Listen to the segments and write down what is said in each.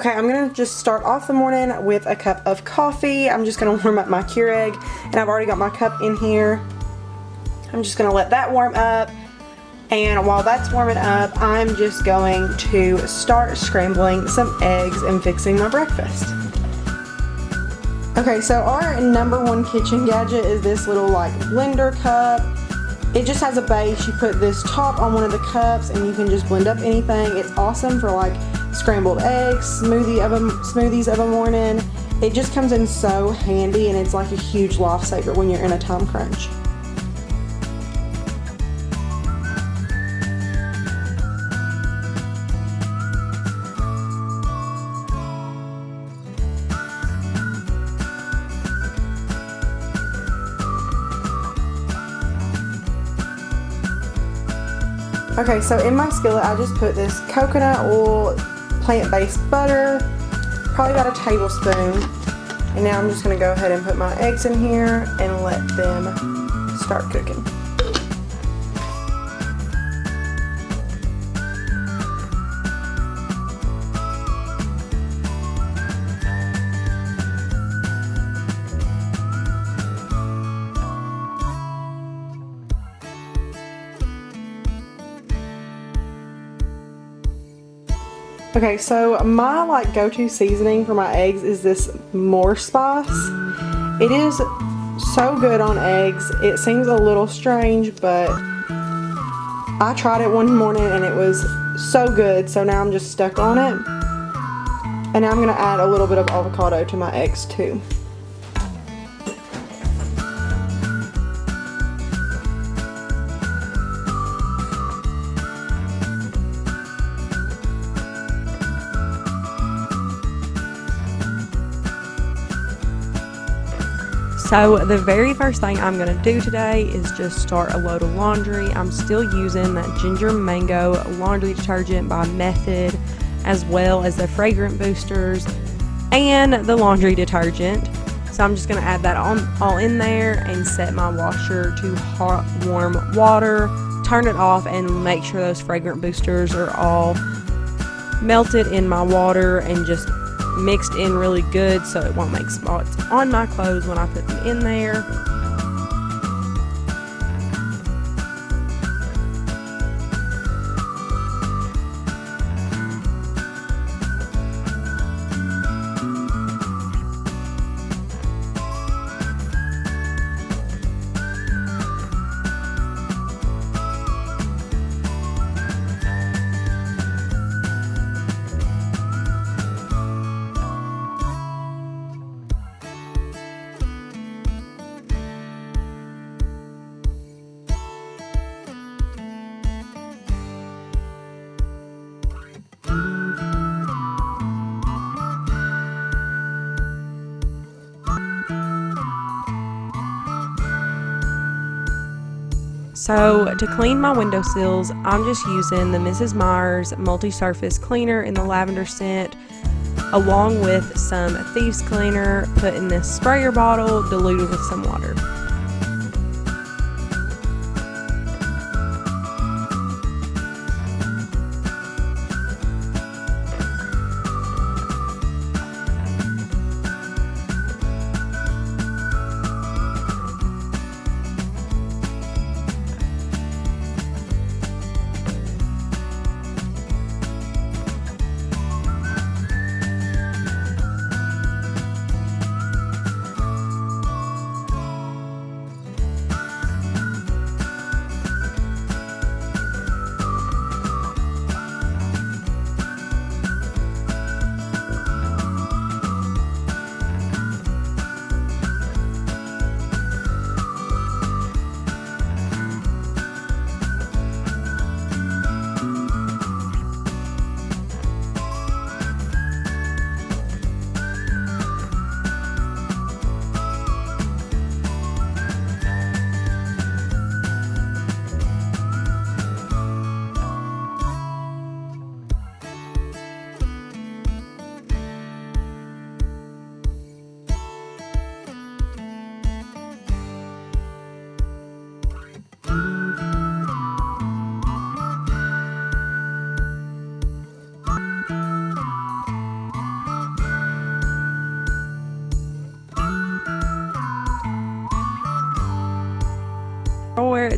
Okay, I'm gonna just start off the morning with a cup of coffee. I'm just gonna warm up my Keurig, and I've already got my cup in here. I'm just gonna let that warm up, and while that's warming up, I'm just going to start scrambling some eggs and fixing my breakfast. Okay, so our number one kitchen gadget is this little like blender cup. It just has a base. You put this top on one of the cups and you can just blend up anything. It's awesome for like scrambled eggs, smoothies of a morning. It just comes in so handy, and it's like a huge lifesaver when you're in a time crunch. Okay, so in my skillet, I just put this coconut oil, plant-based butter, probably about a tablespoon. And now I'm just gonna go ahead and put my eggs in here and let them start cooking. Okay, so my like go-to seasoning for my eggs is this more spice. It is so good on eggs. It seems a little strange, but I tried it one morning and it was so good, so now I'm just stuck on it. And now I'm gonna add a little bit of avocado to my eggs too. So the very first thing I'm going to do today is just start a load of laundry. I'm still using that ginger mango laundry detergent by Method, as well as the fragrant boosters and the laundry detergent. So I'm just going to add that all in there and set my washer to hot, warm water, turn it off, and make sure those fragrant boosters are all melted in my water and just mixed in really good so it won't make spots on my clothes when I put them in there. So to clean my windowsills, I'm just using the Mrs. Meyers multi-surface cleaner in the lavender scent, along with some thieves cleaner put in this sprayer bottle diluted with some water.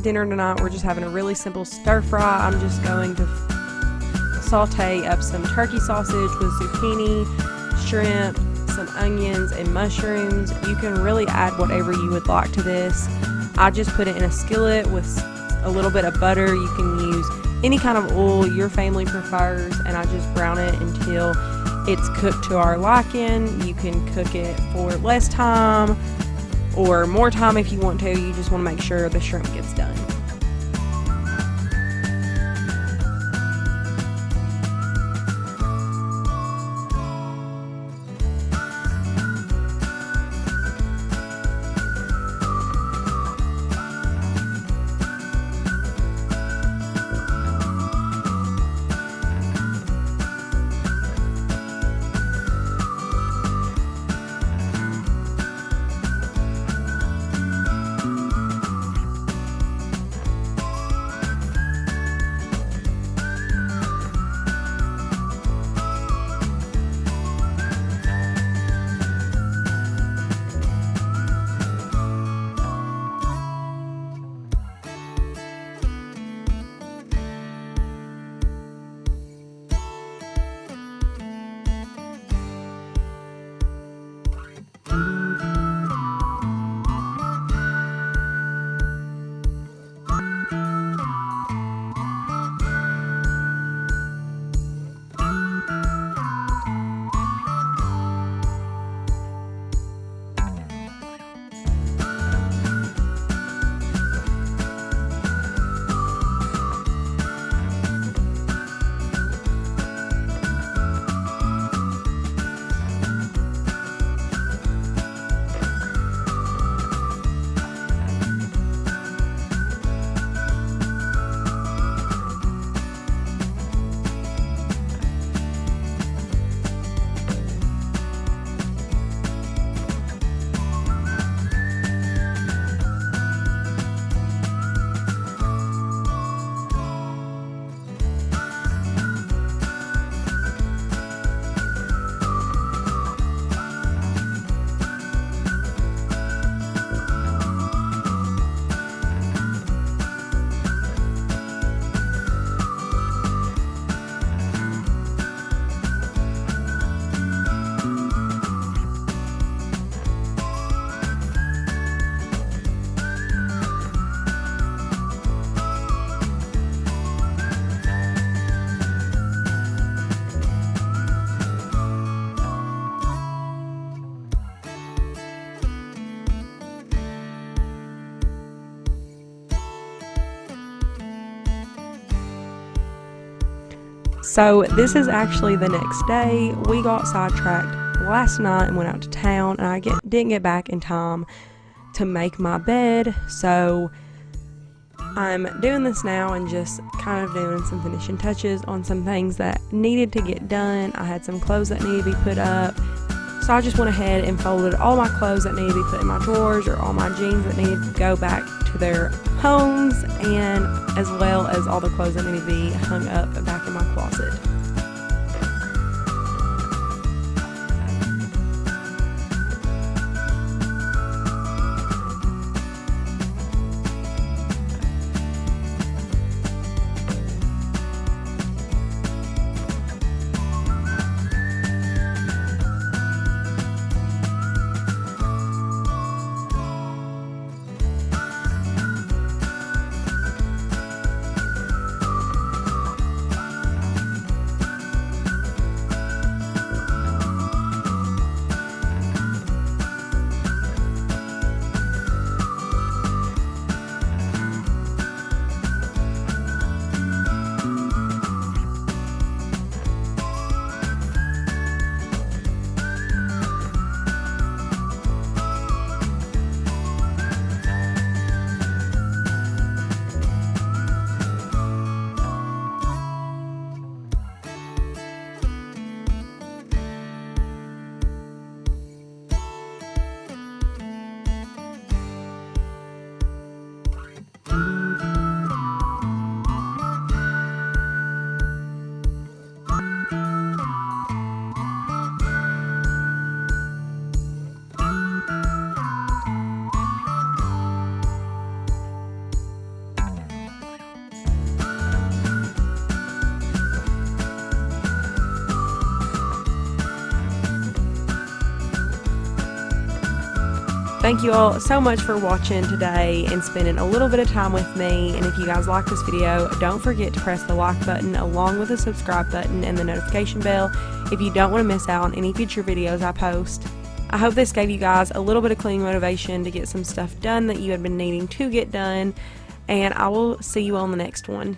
dinner tonight, we're just having a really simple stir fry. I'm just going to saute up some turkey sausage with zucchini, shrimp, some onions, and mushrooms. You can really add whatever you would like to this. I just put it in a skillet with a little bit of butter. You can use any kind of oil your family prefers, and I just brown it until it's cooked to our liking. You can cook it for less time or more time if you want to. You just want to make sure the shrimp gets done. So this is actually the next day. We got sidetracked last night and went out to town, and I didn't get back in time to make my bed. So I'm doing this now and just kind of doing some finishing touches on some things that needed to get done. I had some clothes that needed to be put up. So I just went ahead and folded all my clothes that needed to be put in my drawers, or all my jeans that needed to go back to their homes, and as well as all the clothes that need to be hung up back in my closet. Thank you all so much for watching today and spending a little bit of time with me. And if you guys like this video, don't forget to press the like button along with the subscribe button and the notification bell if you don't want to miss out on any future videos I post. I hope this gave you guys a little bit of cleaning motivation to get some stuff done that you had been needing to get done, and I will see you on the next one.